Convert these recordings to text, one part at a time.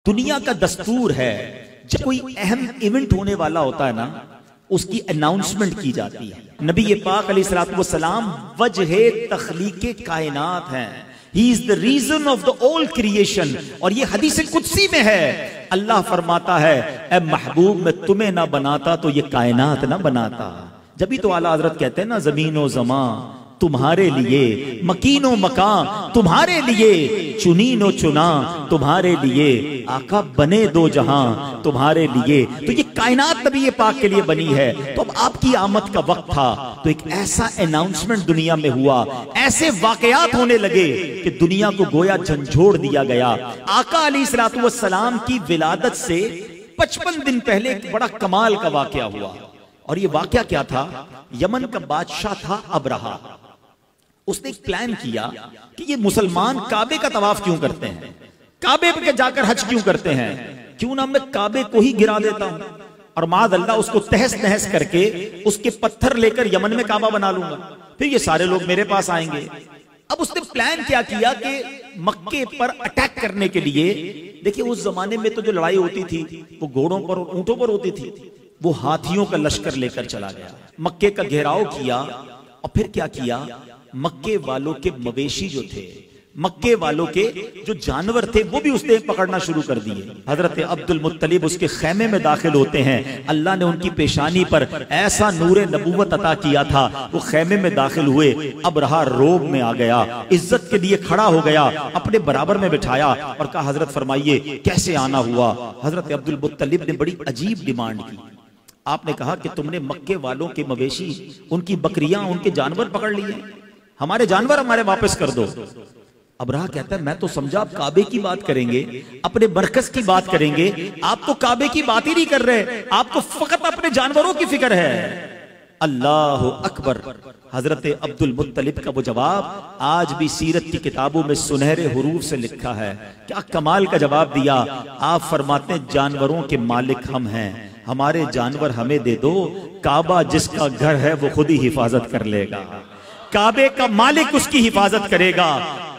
दुनिया का दस्तूर है, जब कोई अहम इवेंट होने वाला होता है ना, उसकी अनाउंसमेंट की जाती है। नबी पाक अलैहिस्सलातु वस्सलाम वजह तख्लीक़े कायनात हैं, he is the reason of the all creation. और ये हदीस कुदसी में है, अल्लाह फरमाता है ए महबूब मैं तुम्हें ना बनाता तो ये कायनात ना बनाता। जब भी तो आला हजरत कहते हैं ना, ज़मीनो ज़मा तुम्हारे लिए, मकीनो मकान तुम्हारे लिए, चुनीनो चुना तुम्हारे लिए, आका बने दो जहां तुम्हारे लिए। तो ये कायनात नबी ये पाक के लिए बनी है। तो अब आपकी आमद का वक्त था, तो एक ऐसा अनाउंसमेंट दुनिया में हुआ, ऐसे वाकयात होने लगे कि दुनिया को गोया झंझोड़ दिया गया। आका अलैहिस्सलातु वस्सलाम की विलादत से 55 दिन पहले एक बड़ा कमाल का वाकया हुआ। और ये वाकया क्या था? यमन का बादशाह था अबरहा। उसने एक प्लान किया कि ये मुसलमान काबे का तवाफ क्यों करते हैं, काबे पे जाकर हज क्यों करते हैं, क्यों ना मैं काबे को ही गिरा देता हूं और माद अल्लाह उसको तहस नहस करके उसके पत्थर लेकर यमन में काबा बना लूंगा, फिर ये सारे लोग मेरे पास आएंगे। अब उसने प्लान क्या किया कि मक्के पर अटैक करने के लिए, देखिए उस जमाने में तो जो लड़ाई होती थी वो घोड़ों पर और ऊंटों पर होती थी, वो हाथियों का लश्कर लेकर चला गया, मक्के का घेराव किया। और फिर क्या किया, मक्के वालों के मवेशी जो थे, मक्के वालों के जो जानवर थे, वो भी उसने पकड़ना शुरू कर दिए। हजरत अब्दुल मुत्तलिब उसके खैमे में दाखिल होते हैं, अल्लाह ने उनकी पेशानी पर ऐसा नूरे नबूवत अता किया था, वो खैमे में दाखिल हुए। अबरहा रोब में आ गया, इज्जत के लिए खड़ा हो गया, अपने बराबर में बिठाया और कहा हजरत फरमाइए कैसे आना हुआ। हजरत अब्दुल मुत्तलिब ने बड़ी अजीब डिमांड की। आपने कहा कि तुमने मक्के वालों के मवेशी, उनकी बकरियां, उनके जानवर पकड़ लिए, हमारे जानवर हमारे वापस कर दो। अबरहा कहता है मैं तो समझा आप काबे की बात करेंगे, अपने मरकज की बात करेंगे, आप तो काबे की बात ही नहीं कर रहे, आपको फकत अपने जानवरों की फिक्र है। अल्लाह अकबर। हजरत अब्दुल मुत्तलिब का वो जवाब आज भी सीरत की किताबों में सुनहरे हुरूफ से लिखा है। क्या कमाल का जवाब दिया। आप फरमाते हैं जानवरों के मालिक हम हैं, हमारे जानवर हमें दे दो, काबा जिसका घर है वो खुद ही हिफाजत कर लेगा, काबे का मालिक उसकी हिफाजत करेगा।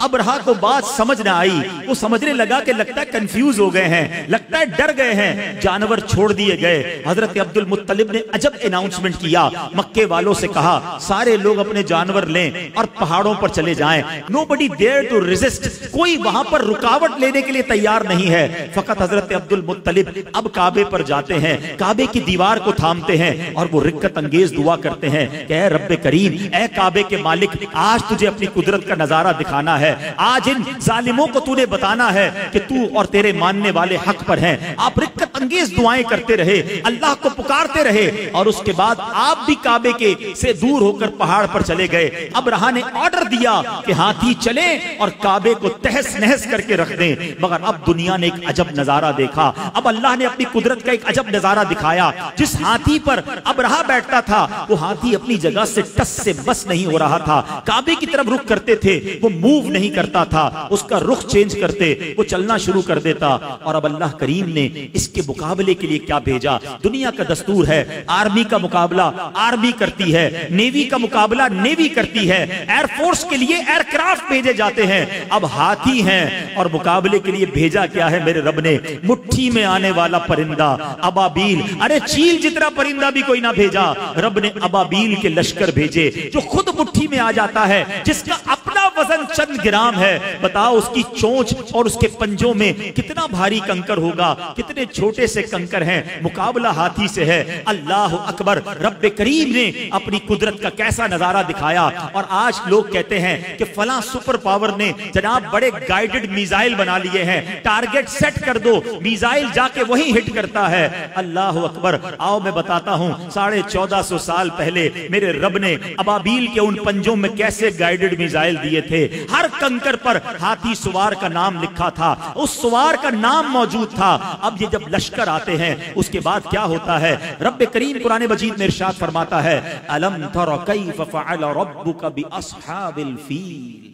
अबरहा को बात समझ ना आई, वो समझने लगा कि लगता है कंफ्यूज हो गए हैं, लगता है डर गए हैं, जानवर छोड़ दिए गए। हजरत अब्दुल मुत्तलिब ने अजब अनाउंसमेंट किया, मक्के वालों से कहा सारे लोग अपने जानवर लें और पहाड़ों पर चले जाएं। नोबडी डेयर टू रेजिस्ट, कोई वहां पर रुकावट लेने के लिए तैयार नहीं है। फकत हजरत अब्दुल मुत्तलिब अब काबे पर जाते हैं, काबे की दीवार को थामते हैं और वो रिक्कत अंगेज दुआ करते हैं कि ऐ रब्बे करीम, ऐ काबे के मालिक, आज तुझे अपनी कुदरत का नजारा दिखाना है, आज इन जालिमों को तूने बताना है कि तू और तेरे मानने वाले हक पर हैं। आप रिक्कत अंगेज दुआएं करते रहे, अल्लाह को पुकारते रहे और उसके बाद आप भी काबे के से दूर होकर पहाड़ पर चले गए। अबरहा ने ऑर्डर दिया कि हाथी चले और काबे को तहस नहस करके रख दें। मगर अब दुनिया ने एक अजब नजारा देखा, अब अल्लाह ने अपनी कुदरत का एक अजब नजारा दिखाया। जिस हाथी पर अबरहा बैठता था वो हाथी अपनी जगह से टस से बस नहीं हो रहा था, काबे की तरफ रुख करते थे वो मूव नहीं करता था, उसका रुख चेंज करते वो चलना शुरू कर देता। और अब अल्लाह करीम ने इसके मुकाबले के लिए क्या भेजा। दुनिया का दस्तूर है, आर्मी का मुकाबला आर्मी करती है, नेवी का मुकाबला नेवी करती है, एयरफोर्स के लिए एयरक्राफ्ट भेजे जाते हैं। अब हाथी हैं और मुकाबले के लिए भेजा क्या है मेरे रब ने, मुट्ठी में आने वाला परिंदा अबाबील। अरे चील जितना परिंदा भी कोई ना भेजा, रब ने अबाबील के लश्कर भेजे जो खुद मुट्ठी में आ जाता है, जिसका अपना वजन चंद ग्राम है। बताओ उसकी चोंच और उसके पंजों में कितना भारी कंकर होगा, कितने छोटे से कंकर हैं। मुकाबला हाथी से है। अल्लाह अकबर। रब्बे करीम ने अपनी कुदरत का कैसा नजारा दिखाया। और आज लोग कहते हैं कि फलां सुपर पावर ने जनाब बड़े गाइडेड मिसाइल बना लिए हैं, टारगेट सेट कर दो, मिसाइल जाके वहीं हिट करता है। अल्लाह अकबर। आओ मैं बताता हूं 1450 साल पहले मेरे रब ने अबाबील के उन पंजों में कैसे गाइडेड मिसाइल दिए थे। हर कंकर पर हाथी सवार का नाम लिखा था, उस सवार का नाम मौजूद था। अब ये जब लश्कर आते हैं उसके बाद क्या होता है, रब्बे करीम कुरान मजीद में इरशाद फरमाता है अलम तरा कैफ फअल रब्बुका बिअस्हाबिल फील।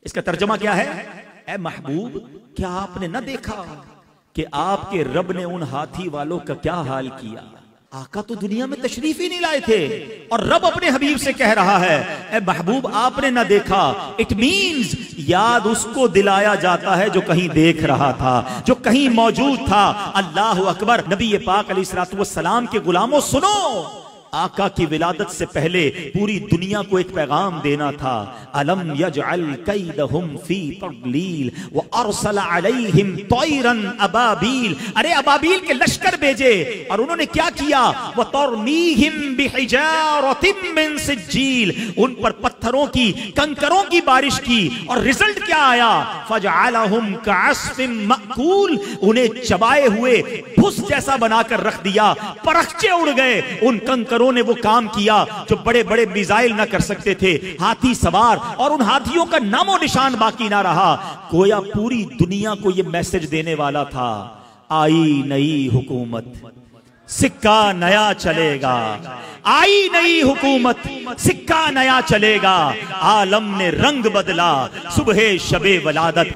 इसका तर्जुमा क्या है, ए महबूब क्या आपने न देखा कि आपके रब ने उन हाथी वालों का क्या हाल किया। आका तो दुनिया में तशरीफ ही नहीं लाए थे और रब अपने हबीब से कह रहा है, ए महबूब आपने ना देखा। इट मीन्स याद उसको दिलाया जाता है जो कहीं देख रहा था, जो कहीं मौजूद था। अल्लाह अकबर। नबी पाक अलैहिस्सलातु वस्सलाम के गुलामों सुनो, आका की विलादत से पहले पूरी दुनिया को एक पैगाम देना था। अलम यजअल कैदहुम फी तदलील व अरसल अलैहिम तैरन अबाबील। अरे अबाबील के लश्कर भेजे और उन्होंने क्या किया? व तरमीहिम बिहिजारतिम मिन सिज्जील। उन पर पत्थरों की, कंकरों की बारिश की और रिजल्ट क्या आया? फजअलहुम कअस्फिम मअकूल। उन्हें चबाए हुए भुस जैसा बनाकर रख दिया, परखचे उड़ गए। उन कंकरों ने वो काम किया जो बड़े बड़े मिसाइल ना कर सकते थे, हाथी सवार, और उन हाथियों का नामो निशान बाकी ना रहा। गोया पूरी दुनिया को ये मैसेज देने वाला था, आई नई हुकूमत, सिक्का नया चलेगा। आई नई हुकूमत, सिक्का नया चलेगा। आलम ने रंग बदला, सुबह शबे वलादत।